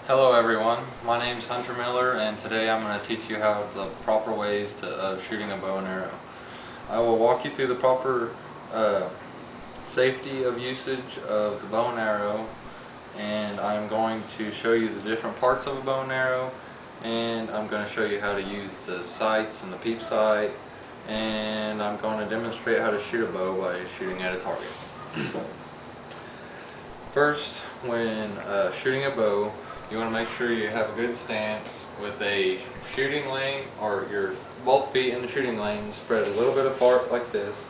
Hello everyone, my name is Hunter Miller, and today I'm going to teach you how the proper ways of shooting a bow and arrow. I will walk you through the proper safety of usage of the bow and arrow, and I'm going to show you the different parts of a bow and arrow, and I'm going to show you how to use the sights and the peep sight, and I'm going to demonstrate how to shoot a bow by shooting at a target. First, when shooting a bow, you want to make sure you have a good stance with a shooting lane, or your both feet in the shooting lane spread a little bit apart like this,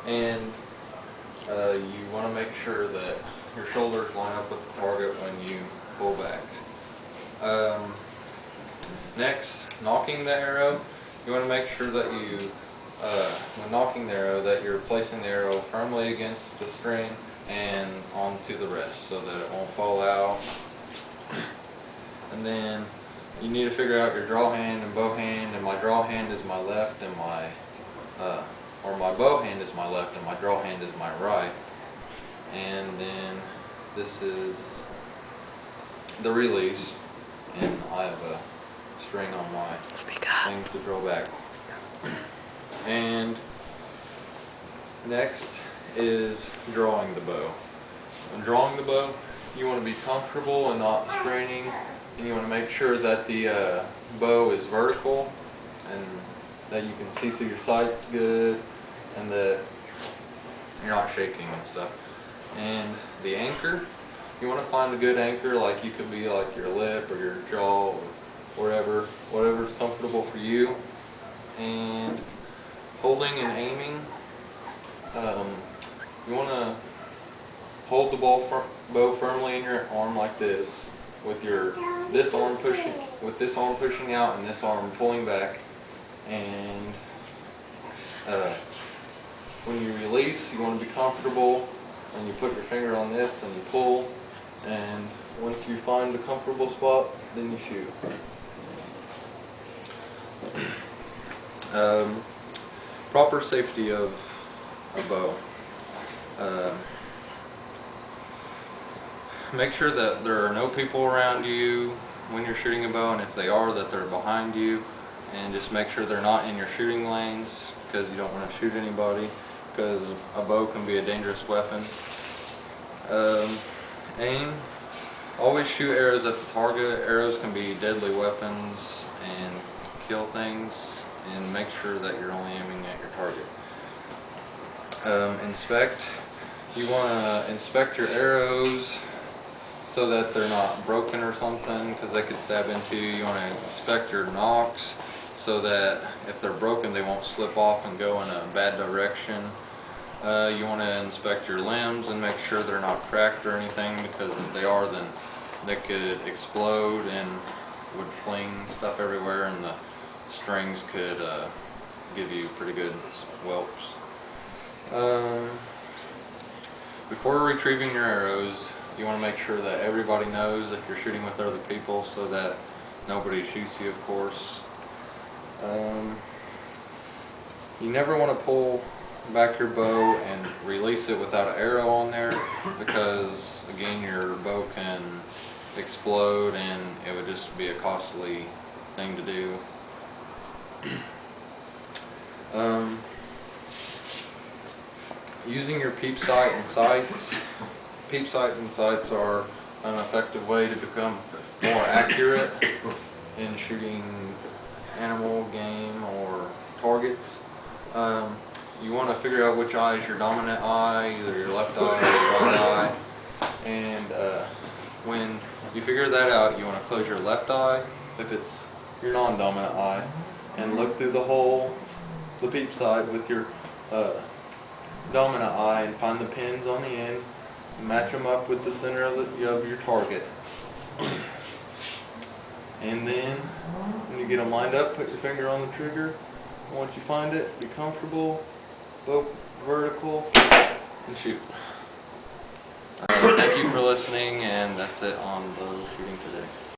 and you want to make sure that your shoulders line up with the target when you pull back. Next, nocking the arrow, you want to make sure that you, when nocking the arrow, that you're placing the arrow firmly against the string and onto the rest so that it won't fall out. And then you need to figure out your draw hand and bow hand, and my draw hand is my left and my bow hand is my left and my draw hand is my right. And then this is the release, and I have a string on my thing to draw back. And next is drawing the bow. When drawing the bow, you want to be comfortable and not straining, and you want to make sure that the bow is vertical and that you can see through your sights good and that you're not shaking and stuff. And the anchor, you want to find a good anchor, like you could be like your lip or your jaw or whatever's comfortable for you. And holding and aiming, you want to hold the bow firmly in your arm like this, with this arm pushing out and this arm pulling back. And when you release, you want to be comfortable, and you put your finger on this and you pull, and once you find the comfortable spot, then you shoot. Proper safety of a bow. Make sure that there are no people around you when you're shooting a bow, and if they are, that they're behind you, and just make sure they're not in your shooting lanes, because you don't want to shoot anybody, because a bow can be a dangerous weapon. Aim. Always shoot arrows at the target. Arrows can be deadly weapons and kill things, and make sure that you're only aiming at your target. Inspect. You want to inspect your arrows so that they're not broken or something, because they could stab into you. You want to inspect your nocks so that if they're broken, they won't slip off and go in a bad direction. You want to inspect your limbs and make sure they're not cracked or anything, because if they are, then they could explode and would fling stuff everywhere, and the strings could give you pretty good whelps. Before retrieving your arrows, you want to make sure that everybody knows that you're shooting with other people, so that nobody shoots you, of course. You never want to pull back your bow and release it without an arrow on there, because again, your bow can explode and it would just be a costly thing to do. Using your peep sight and sights. Peep sight and sights are an effective way to become more accurate in shooting animal, game, or targets. You want to figure out which eye is your dominant eye, either your left eye or your right eye. And when you figure that out, you want to close your left eye, if it's your non-dominant eye, and look through the hole, the peep sight, with your dominant eye, and find the pins on the end. Match them up with the center of your target. And then, when you get them lined up, put your finger on the trigger. Once you find it, be comfortable, bow vertical, and shoot. Thank you for listening, and that's it on bow shooting today.